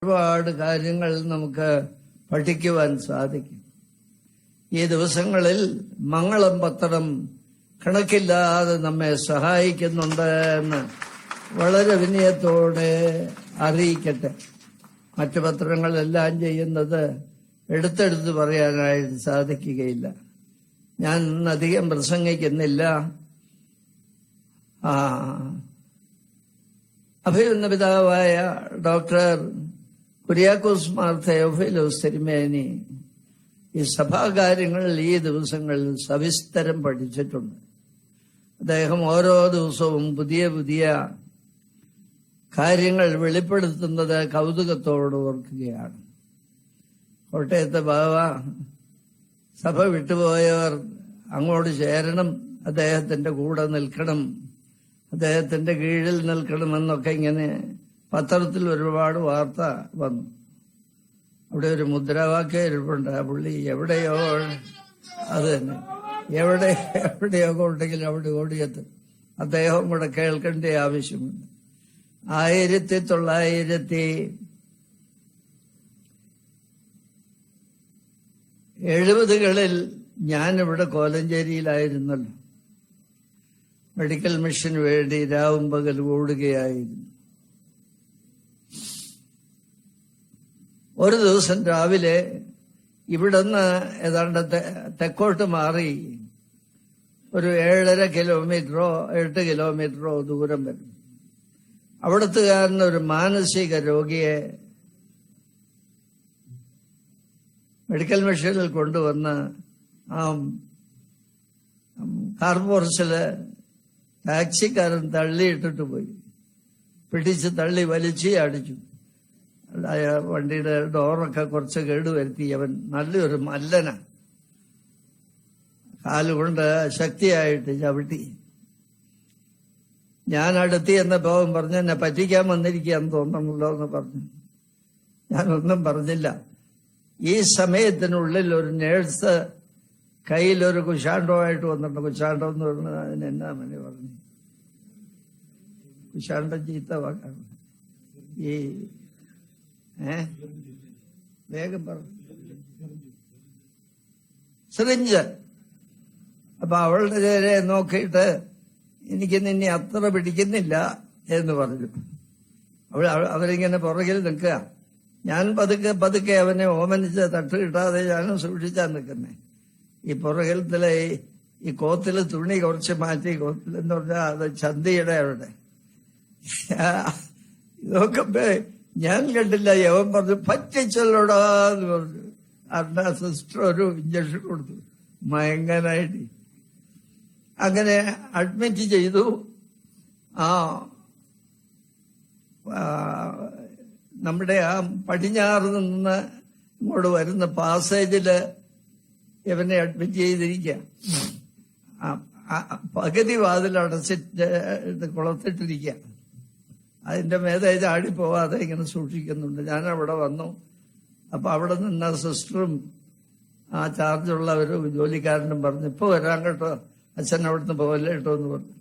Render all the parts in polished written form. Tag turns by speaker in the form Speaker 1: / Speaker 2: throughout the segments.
Speaker 1: ഒരുപാട് കാര്യങ്ങൾ നമുക്ക് പഠിക്കുവാൻ സാധിക്കും. ഈ ദിവസങ്ങളിൽ മംഗളം പത്രം കണക്കില്ലാതെ നമ്മെ സഹായിക്കുന്നുണ്ട് എന്ന് വളരെ വിനയത്തോടെ അറിയിക്കട്ടെ. മറ്റു പത്രങ്ങളെല്ലാം ചെയ്യുന്നത് എടുത്തെടുത്ത് പറയാനായിട്ട് സാധിക്കുകയില്ല. ഞാൻ അധികം പ്രസംഗിക്കുന്നില്ല. അഭിനന്ദ പിതാവായ ഡോക്ടർ കുര്യാക്കോസ് മാർ തെയോഫിലോസ് തിരുമേനി ഈ സഭാകാര്യങ്ങൾ ഈ ദിവസങ്ങളിൽ സവിസ്തരം പഠിച്ചിട്ടുണ്ട്. അദ്ദേഹം ഓരോ ദിവസവും പുതിയ പുതിയ കാര്യങ്ങൾ വെളിപ്പെടുത്തുന്നത് കൗതുകത്തോട് ഓർക്കുകയാണ്. കോട്ടയത്തെ ബാവ സഭ വിട്ടുപോയവർ അങ്ങോട്ട് ചേരണം, അദ്ദേഹത്തിന്റെ കൂടെ നിൽക്കണം, അദ്ദേഹത്തിന്റെ കീഴിൽ നിൽക്കണമെന്നൊക്കെ ഇങ്ങനെ പത്രത്തിൽ ഒരുപാട് വാർത്ത വന്നു. അവിടെ ഒരു മുദ്രാവാക്യം ഇരിപ്പുണ്ട്. ആ പുള്ളി എവിടെയോ, അത് തന്നെ, എവിടെയൊക്കെ ഉണ്ടെങ്കിൽ അവിടെ ഓടിയെത്തും. അദ്ദേഹം കൂടെ കേൾക്കേണ്ട ആവശ്യമുണ്ട്. 1970കളിൽ ഞാനിവിടെ കോലഞ്ചേരിയിലായിരുന്നല്ലോ. മെഡിക്കൽ മിഷന് വേണ്ടി രാവും പകൽ ഓടുകയായിരുന്നു. ഒരു ദിവസം രാവിലെ ഇവിടുന്ന് ഏതാണ്ട് തെക്കോട്ട് മാറി ഒരു 7.5 കിലോമീറ്ററോ 8 കിലോമീറ്ററോ ദൂരം വരും. അവിടുത്തുകാരന് ഒരു മാനസിക രോഗിയെ മെഡിക്കൽ മിഷനിൽ കൊണ്ടുവന്ന് ആ കാർപോർച്ചില് ടാക്സിക്കാരൻ തള്ളിയിട്ടിട്ട് പോയി. പിടിച്ച് തള്ളി വലിച്ച് അടിച്ചു. വണ്ടിയുടെ ഡോറൊക്കെ കുറച്ച് കേടുവരുത്തി. അവൻ നല്ലൊരു മല്ലന, കാലുകൊണ്ട് ശക്തിയായിട്ട് ചവിട്ടി. ഞാൻ അടുത്ത് എന്നപ്പോ അവൻ പറഞ്ഞു, എന്നെ പറ്റിക്കാൻ വന്നിരിക്കുകയെന്ന് തോന്നുന്നല്ലോ എന്ന് പറഞ്ഞു. ഞാനൊന്നും പറഞ്ഞില്ല. ഈ സമയത്തിനുള്ളിൽ ഒരു നേഴ്സ് കയ്യിലൊരു കുശാണ്ടമായിട്ട് വന്നിട്ടുണ്ട്. കുശാണ്ടം എന്ന് പറഞ്ഞാൽ അതിന് എന്നാ മനെ പറഞ്ഞു, കുശാണ്ടം ചീത്ത വാക്കാണ്. ഈ വേഗം പറഞ്ഞു, സിറിഞ്ച്. അപ്പൊ അവളുടെ നേരെ നോക്കിയിട്ട് എനിക്ക് നിന്നെ അത്ര പിടിക്കുന്നില്ല എന്ന് പറഞ്ഞു. അവരിങ്ങനെ പുറകിൽ നിൽക്കുക. ഞാൻ പതുക്കെ അവനെ ഓമനിച്ച് തട്ട് കിട്ടാതെ ഞാനും സൂക്ഷിച്ചാ നിൽക്കുന്നേ. ഈ പുറകിലത്തിലെ ഈ കോത്തില് തുണി കുറച്ച് മാറ്റി, കോത്തിലെന്ന് പറഞ്ഞാൽ അത് ചന്തിയുടെ അവിടെ ഇതൊക്കെ ഞാൻ കണ്ടില്ല. യവൻ പറഞ്ഞു, പറ്റിച്ചല്ലോടാന്ന് പറഞ്ഞു. അന്ന സിസ്റ്റർ ഒരു ഇഞ്ചക്ഷൻ കൊടുത്തു മയങ്ങനായിട്ട്. അങ്ങനെ അഡ്മിറ്റ് ചെയ്തു. നമ്മുടെ ആ പടിഞ്ഞാറ് നിന്ന് ഇങ്ങോട്ട് വരുന്ന പാസേജില് ഇവനെ അഡ്മിറ്റ് ചെയ്തിരിക്കുക. പകുതി വാതിൽ അടച്ചിട്ട് കുളത്തിട്ടിരിക്കുക. അതിന്റെ മേതെ ചാടിപ്പോവാതെ ഇങ്ങനെ സൂക്ഷിക്കുന്നുണ്ട്. ഞാൻ അവിടെ വന്നു. അപ്പൊ അവിടെ നിന്ന സിസ്റ്ററും ആ ചാർജുള്ള ഒരു ജോലിക്കാരനും പറഞ്ഞു, ഇപ്പൊ വരാൻ കേട്ടോ, അച്ഛൻ അവിടുന്ന് പോകല്ലേ കേട്ടോ എന്ന് പറഞ്ഞു.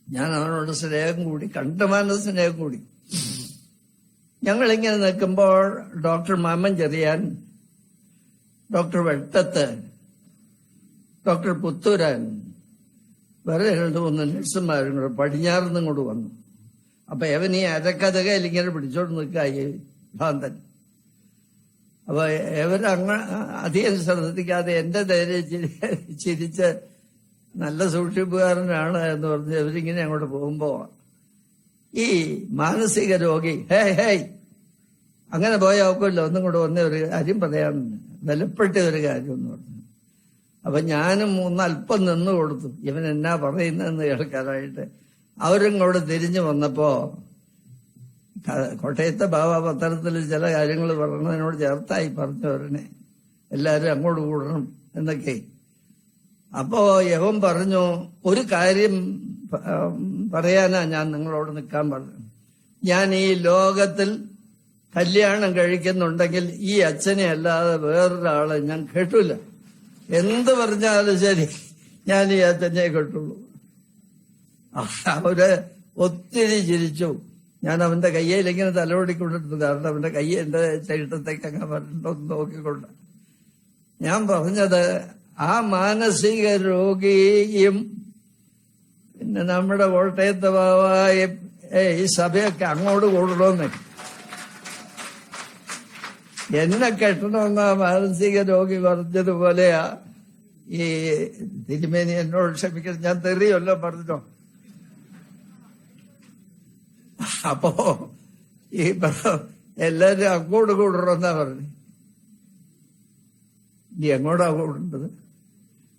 Speaker 1: ഞാൻ അവനോട് സ്നേഹം കൂടി, കണ്ടമാന സ്നേഹം കൂടി. ഞങ്ങളിങ്ങനെ നിൽക്കുമ്പോൾ ഡോക്ടർ മാമൻ ചെറിയാൻ, ഡോക്ടർ വെട്ടത്ത്, ഡോക്ടർ പുത്തൂരാൻ, വേറെ 2-3 നഴ്സുമാരും കൂടെ പടിഞ്ഞാറുനിന്നും കൂടെ വന്നു. അപ്പൊ അവൻ ഈ അരക്കഥകയിൽ ഇങ്ങനെ പിടിച്ചോണ്ട് നിൽക്കായി ഭാന്തൻ. അപ്പൊ ഇവരങ്ങ് അധികം ശ്രദ്ധിക്കാതെ എന്റെ നേരെ ചിരിച്ച് നല്ല സൂക്ഷിപ്പുകാരനാണ് എന്ന് പറഞ്ഞ് ഇവരിങ്ങനെ അങ്ങോട്ട് പോകുമ്പോ ഈ മാനസിക രോഗി ഹേയ് അങ്ങനെ പോയാൽ ഒക്കില്ല, ഒന്നും കൂടെ വന്ന ഒരു കാര്യം പറയാനുണ്ട്, വിലപ്പെട്ട ഒരു കാര്യം എന്ന് പറഞ്ഞു. അപ്പൊ ഞാനും അല്പം നിന്ന് കൊടുത്തു ഇവൻ എന്നാ പറയുന്നതെന്ന് കേൾക്കാനായിട്ട്. അവരും കൂടെ തിരിഞ്ഞു വന്നപ്പോ കോട്ടയത്തെ ബാബ പത്രത്തിൽ ചില കാര്യങ്ങൾ പറഞ്ഞതിനോട് ചേർത്തായി പറഞ്ഞവരനെ എല്ലാരും അങ്ങോട്ട് കൂടണം എന്നൊക്കെ. അപ്പോ യവൻ പറഞ്ഞു, ഒരു കാര്യം പറയാനാ ഞാൻ നിങ്ങളോട് നിൽക്കാൻ പറഞ്ഞു. ഞാൻ ഈ ലോകത്തിൽ കല്യാണം കഴിക്കുന്നുണ്ടെങ്കിൽ ഈ അച്ഛനെ അല്ലാതെ വേറൊരാളെ ഞാൻ കേട്ടില്ല. എന്ത് പറഞ്ഞാലും ശരി, ഞാൻ ഈ അച്ഛനെ കേട്ടുള്ളൂ. അവര് ഒത്തിരി ചിരിച്ചു. ഞാൻ അവന്റെ കയ്യിൽ ഇങ്ങനെ തലോടിക്കൊണ്ടിരുന്നു. കാരണം അവന്റെ കൈ എന്റെ ചരിത്രത്തേക്ക് അങ്ങ് വരണ്ടോന്ന് നോക്കിക്കൊണ്ട്. ഞാൻ പറഞ്ഞത് ആ മാനസിക രോഗിയും പിന്നെ നമ്മുടെ കോട്ടയത്തെ ബാവായ ഈ സഭയൊക്കെ അങ്ങോട്ട് കൂടണമെന്ന്. എന്നെ കെട്ടണമെന്ന മാനസിക രോഗി പറഞ്ഞതുപോലെയാ ഈ തിരുമേനി. എന്നോട് ക്ഷമിക്കണം, ഞാൻ തെറിയല്ലോ പറഞ്ഞോ. അപ്പോ ഈ എല്ലാരും അങ്ങോട്ട് കൂടണമെന്നാ പറഞ്ഞു. ഇനി എങ്ങോട്ടാ കൂടേണ്ടത്?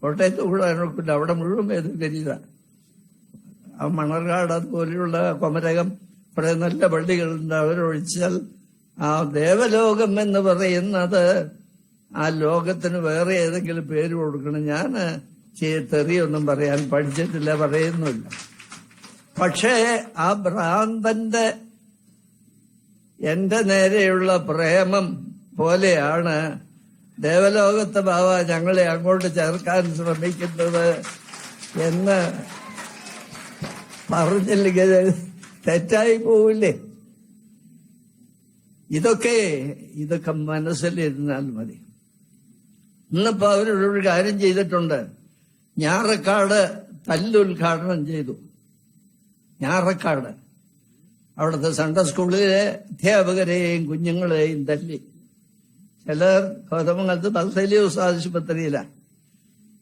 Speaker 1: കോട്ടയത്ത് കൂടാനൊക്കില്ല, അവിടെ മുഴുവൻ വേദകരിത. ആ മണർകാട് അതുപോലെയുള്ള കൊമരകം കുറെ നല്ല പള്ളികളുണ്ട്. അവരൊഴിച്ചാൽ ആ ദേവലോകം എന്ന് പറയുന്നത് ആ ലോകത്തിന് വേറെ ഏതെങ്കിലും പേര് കൊടുക്കണം. ഞാൻ തെറിയൊന്നും പറയാൻ പഠിച്ചിട്ടില്ല, പറയുന്നില്ല. പക്ഷേ ആ ഭ്രാന്തന്റെ എന്റെ നേരെയുള്ള പ്രേമം പോലെയാണ് ദേവലോകത്തെ ബാവ ഞങ്ങളെ അങ്ങോട്ട് ചേർക്കാൻ ശ്രമിക്കുന്നത് എന്ന് പറഞ്ഞില്ലെങ്കിൽ തെറ്റായി പോവില്ലേ? ഇതൊക്കെ മനസ്സിലിരുന്നാൽ മതി. ഇന്നിപ്പോ അവരൊരു കാര്യം ചെയ്തിട്ടുണ്ട്. ഞാറക്കാട് തല്ലുദ്ഘാടനം ചെയ്തു. ഞാറക്കാട് അവിടുത്തെ സൺഡേ സ്കൂളിലെ അധ്യാപകരെയും കുഞ്ഞുങ്ങളെയും തല്ലി. ചിലർ കോതമംഗലത്ത് ബസേലിയോസ് ആശുപത്രിയിലാണ്.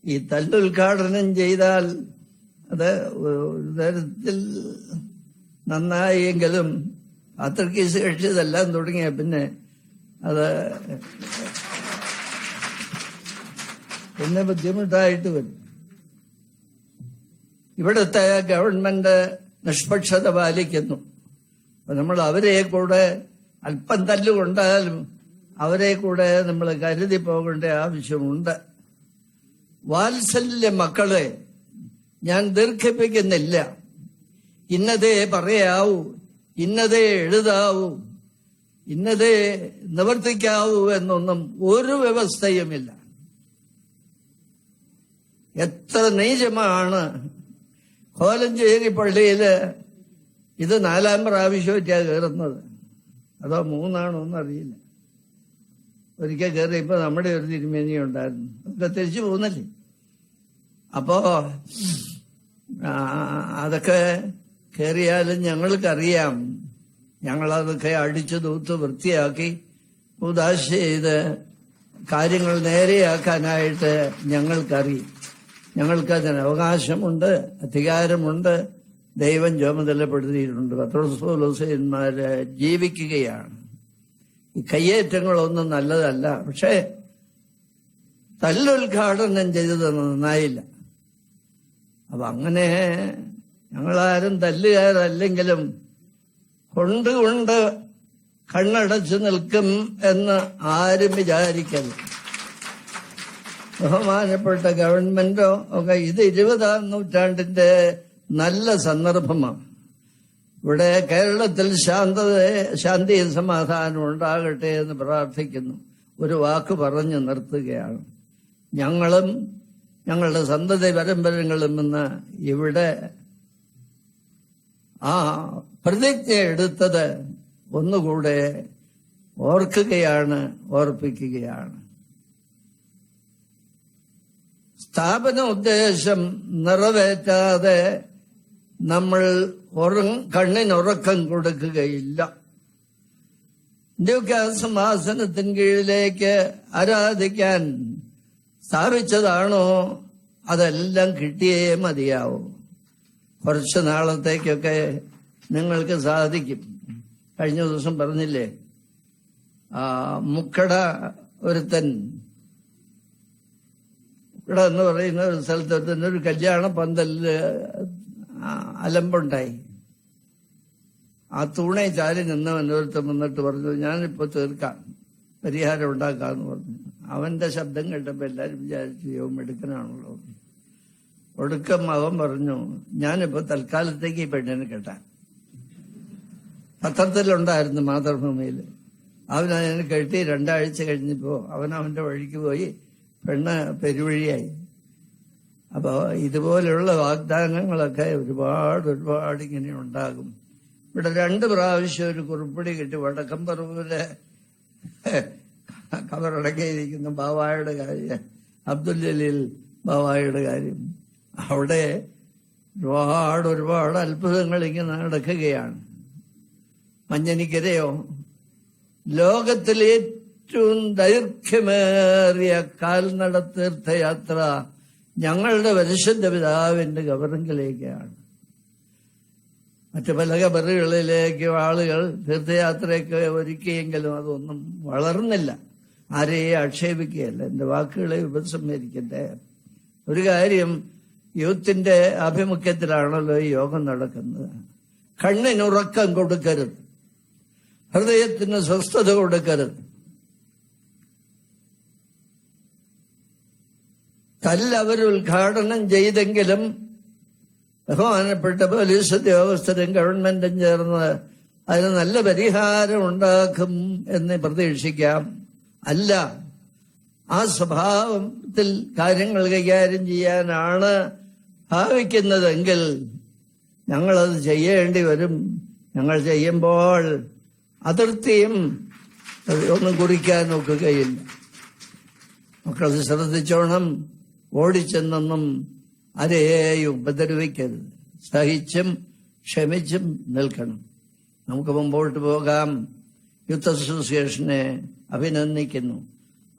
Speaker 1: ഈ തല്ലുദ്ഘാടനം ചെയ്താൽ അത് ഒരു തരത്തിൽ നന്നായെങ്കിലും പാത്രക്കേസ് കഴിച്ചതെല്ലാം തുടങ്ങിയ പിന്നെ അത് പിന്നെ ബുദ്ധിമുട്ടായിട്ട് വരും. ഇവിടുത്തെ ഗവൺമെന്റ് നിഷ്പക്ഷത പാലിക്കുന്നു. അപ്പൊ നമ്മൾ അവരെ കൂടെ അല്പം തല്ലുകൊണ്ടാലും അവരെ കൂടെ നമ്മൾ കരുതി പോകേണ്ട ആവശ്യമുണ്ട്. വാത്സല്യ മക്കളെ ഞാൻ ദീർഘിപ്പിക്കുന്നില്ല. ഇന്നതേ പറയാവൂ, ഇന്നതേ എഴുതാവൂ, ഇന്നതേ നിവർത്തിക്കാവൂ എന്നൊന്നും ഒരു വ്യവസ്ഥയുമില്ല. എത്ര നീചമാണ്! കോലഞ്ചേരി പള്ളിയില് ഇത് 4-ാം പ്രാവശ്യമായിട്ടാണ് കയറുന്നത്, അതോ 3ആണോ എന്നറിയില്ല. ഒരിക്കൽ കയറിയപ്പോ നമ്മുടെ ഒരു തിരുമേനി ഉണ്ടായിരുന്നു. അതൊക്കെ തിരിച്ചു പോകുന്നല്ലേ. അപ്പോ അതൊക്കെ കയറിയാലും ഞങ്ങൾക്കറിയാം. ഞങ്ങളതൊക്കെ അടിച്ചു തൂത്ത് വൃത്തിയാക്കി ഉദാശ ചെയ്ത് കാര്യങ്ങൾ നേരെയാക്കാനായിട്ട് ഞങ്ങൾക്കറിയും. ഞങ്ങൾക്കതിന് അവകാശമുണ്ട്, അധികാരമുണ്ട്, ദൈവം ചുമതലപ്പെടുത്തിയിട്ടുണ്ട്. പത്രോസ്തോലന്മാര് ജീവിക്കുകയാണ്. ഈ കയ്യേറ്റങ്ങളൊന്നും നല്ലതല്ല. പക്ഷേ തല്ലുദ്ഘാടനം ചെയ്തത് നന്നായില്ല. അപ്പൊ അങ്ങനെ ഞങ്ങളാരും തല്ലുകാരല്ലെങ്കിലും കൊണ്ട് കണ്ണടച്ചു നിൽക്കും എന്ന് ആരും വിചാരിക്കരുത്. ബഹുമാനപ്പെട്ട ഗവൺമെന്റോ ഒക്കെ ഇത് 20-ാം നൂറ്റാണ്ടിന്റെ നല്ല സന്ദർഭമാണ്. ഇവിടെ കേരളത്തിൽ ശാന്തിയും സമാധാനം ഉണ്ടാകട്ടെ എന്ന് പ്രാർത്ഥിക്കുന്നു. ഒരു വാക്ക് പറഞ്ഞു നിർത്തുകയാണ്. ഞങ്ങളും ഞങ്ങളുടെ സന്തതി പരമ്പരകളും ഇന്ന് ഇവിടെ ആ പ്രതിജ്ഞ എടുത്തത് ഒന്നുകൂടെ ഓർക്കുകയാണ്, ഓർപ്പിക്കുകയാണ്. സ്ഥാപന ഉദ്ദേശം നിറവേറ്റാതെ നമ്മൾ കണ്ണിനുറക്കം കൊടുക്കുകയില്ല. ഇന്ത്യക്ക് സിംഹാസനത്തിന് കീഴിലേക്ക് ആരാധിക്കാൻ സ്ഥാപിച്ചതാണോ അതെല്ലാം കിട്ടിയേ മതിയാവും. കുറച്ചു നാളത്തേക്കൊക്കെ നിങ്ങൾക്ക് സാധിക്കും. കഴിഞ്ഞ ദിവസം പറഞ്ഞില്ലേ, മുക്കട ഒരുത്തൻ, മുക്കട എന്ന് പറയുന്ന ഒരു സ്ഥലത്ത് ഒരു കല്യാണ പന്തലില് അലമ്പുണ്ടായി. ആ തൂണെ ചാരി നിന്നവൻ ഒരുത്തൻ വന്നിട്ട് പറഞ്ഞു, ഞാനിപ്പോ തീർക്കാം, പരിഹാരം ഉണ്ടാക്കാന്ന് പറഞ്ഞു. അവന്റെ ശബ്ദം കേട്ടപ്പോ എല്ലാരും വിചാരിച്ചു യോം എടുക്കനാണല്ലോ. ഒടുക്കം അവൻ പറഞ്ഞു, ഞാനിപ്പോ തൽക്കാലത്തേക്ക് ഈ പെണ്ണിനെ കെട്ടാൻ. പത്രത്തിലുണ്ടായിരുന്നു മാതൃഭൂമിയില്. അവനതിനെ കെട്ടി 2 ആഴ്ച കഴിഞ്ഞപ്പോ അവന്റെ വഴിക്ക് പോയി, പെണ്ണ് പെരുവഴിയായി. അപ്പോ ഇതുപോലെയുള്ള വാഗ്ദാനങ്ങളൊക്കെ ഒരുപാട് ഇങ്ങനെ ഉണ്ടാകും. ഇവിടെ 2 പ്രാവശ്യം ഒരു കുറിപ്പടി കിട്ടി. വടക്കംപറമ്പിലെ കബറടക്കിയിരിക്കുന്ന ബാവായുടെ കാര്യം, അബ്ദുൽ ജലീൽ ബാവായുടെ കാര്യം. അവിടെ ഒരുപാട് അത്ഭുതങ്ങൾ ഇങ്ങനെ നടക്കുകയാണ്. മഞ്ഞനിക്കരയോ ലോകത്തിലെ ഏറ്റവും ദൈർഘ്യമേറിയ കാൽനട തീർത്ഥയാത്ര ഞങ്ങളുടെ പരിശുദ്ധ പിതാവിന്റെ കബറിങ്കിലേക്കാണ്. മറ്റു പല കബറുകളിലേക്ക് ആളുകൾ തീർത്ഥയാത്രയൊക്കെ ഒരുക്കിയെങ്കിലും അതൊന്നും വളർന്നില്ല. ആരെയും ആക്ഷേപിക്കുകയല്ല, എന്റെ വാക്കുകളെ ഉപസംഹരിക്കട്ടെ. ഒരു കാര്യം, യൂത്തിന്റെ ആഭിമുഖ്യത്തിലാണല്ലോ ഈ യോഗം നടക്കുന്നത്. കണ്ണിനുറക്കം കൊടുക്കരുത്, ഹൃദയത്തിന് സ്വസ്ഥത കൊടുക്കരുത്. കല്ലവർ ഉദ്ഘാടനം ചെയ്തെങ്കിലും ബഹുമാനപ്പെട്ട പോലീസ് ഉദ്യോഗസ്ഥരും ഗവൺമെന്റും ചേർന്ന് അതിന് നല്ല പരിഹാരം ഉണ്ടാക്കും എന്ന് പ്രതീക്ഷിക്കാം. അല്ല, ആ സ്വഭാവത്തിൽ കാര്യങ്ങൾ കൈകാര്യം ചെയ്യാനാണ് ഭാവിക്കുന്നതെങ്കിൽ ഞങ്ങളത് ചെയ്യേണ്ടി വരും. ഞങ്ങൾ ചെയ്യുമ്പോൾ അതിർത്തിയും ഒന്നും കുറിക്കാൻ നോക്കുകയില്ല. മക്കളത് ശ്രദ്ധിച്ചോണം. ഓടിച്ചെന്നൊന്നും ആരെയും ഉപദ്രവിക്കരുത്. സഹിച്ചും ക്ഷമിച്ചും നിൽക്കണം. നമുക്ക് മുമ്പോട്ട് പോകാം. യൂത്ത് അസോസിയേഷനെ അഭിനന്ദിക്കുന്നു.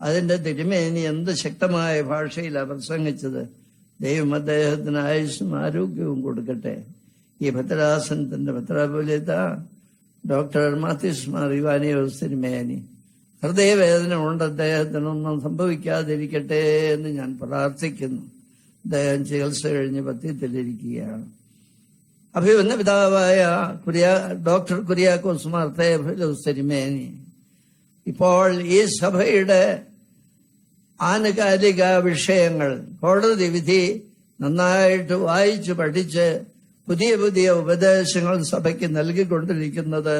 Speaker 1: അതിന്റെ തിരുമേനി എന്ത് ശക്തമായ ഭാഷയിലാണ് പ്രസംഗിച്ചത്. ദൈവം അദ്ദേഹത്തിന് ആയുസ്സും ആരോഗ്യവും കൊടുക്കട്ടെ. ഈ ഭദ്രാസനത്തിന്റെ ഭദ്രാപുലിത ഡോക്ടർ മാത്യൂസ് മാർ ഇവാനിയോസ് തിരുമേനി, ഹൃദയവേദന കൊണ്ട് അദ്ദേഹത്തിനൊന്നും സംഭവിക്കാതിരിക്കട്ടെ എന്ന് ഞാൻ പ്രാർത്ഥിക്കുന്നു. അദ്ദേഹം ചികിത്സ കഴിഞ്ഞ് പഥ്യത്തിലിരിക്കുകയാണ്. അഭിവന്ദ പിതാവായ ഡോക്ടർ കുര്യാക്കോസ് മാർ തേഫിലോസ് തിരുമേനി ഇപ്പോൾ ഈ സഭയുടെ ആനുകാലിക വിഷയങ്ങൾ, കോടതി വിധി നന്നായിട്ട് വായിച്ചു പഠിച്ച് പുതിയ പുതിയ ഉപദേശങ്ങൾ സഭയ്ക്ക് നൽകിക്കൊണ്ടിരിക്കുന്നത്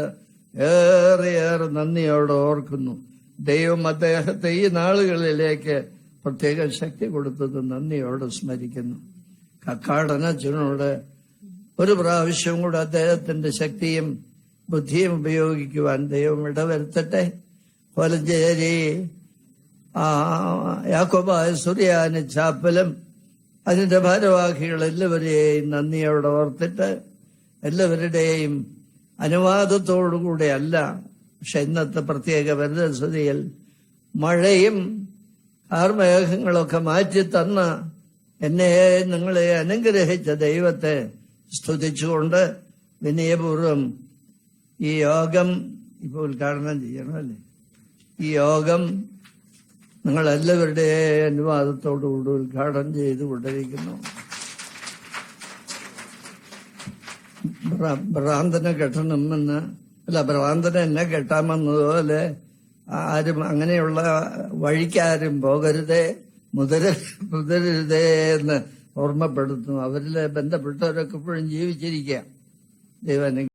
Speaker 1: ഏറെയേറെ നന്ദിയോടെ ഓർക്കുന്നു. ദൈവം അദ്ദേഹത്തെ ഈ നാളുകളിലേക്ക് പ്രത്യേക ശക്തി കൊടുത്തത് നന്ദിയോടെ സ്മരിക്കുന്നു. കക്കാടനച്ചനോട് ഒരു പ്രാവശ്യം കൂടെ അദ്ദേഹത്തിന്റെ ശക്തിയും ബുദ്ധിയും ഉപയോഗിക്കുവാൻ ദൈവം ഇടവരുത്തട്ടെ. കോലഞ്ചേരി യാക്കോബായ സുറിയാനി ചാപ്പലും അതിന്റെ ഭാരവാഹികൾ എല്ലാവരെയും നന്ദിയോടെ ഓർത്തിട്ട് എല്ലാവരുടെയും അനുവാദത്തോടുകൂടെ അല്ല, പക്ഷെ ഇന്നത്തെ പ്രത്യേക പരിസ്ഥിതിയിൽ മഴയും കാർമേഘങ്ങളൊക്കെ മാറ്റി തന്ന എന്നെ നിങ്ങളെ അനുഗ്രഹിച്ച ദൈവത്തെ സ്തുതിച്ചുകൊണ്ട് വിനയപൂർവം ഈ യോഗം ഇപ്പോൾ ഉദ്ഘാടനം ചെയ്യണമല്ലേ. ഈ യോഗം നിങ്ങളെല്ലാവരുടെയും അനുവാദത്തോടുകൂടി ഉദ്ഘാടനം ചെയ്തുകൊണ്ടിരിക്കുന്നു. ഭ്രാന്തനെ കെട്ടണമെന്ന് ഭ്രാന്തനെ എന്നെ കെട്ടാമെന്നതുപോലെ ആരും അങ്ങനെയുള്ള വഴിക്കാരും പോകരുതേ, മുതിരരുതേ എന്ന് ഓർമ്മപ്പെടുത്തുന്നു. അവരിലെ ബന്ധപ്പെട്ടവരൊക്കെ ഇപ്പോഴും ജീവിച്ചിരിക്കുക. ദൈവം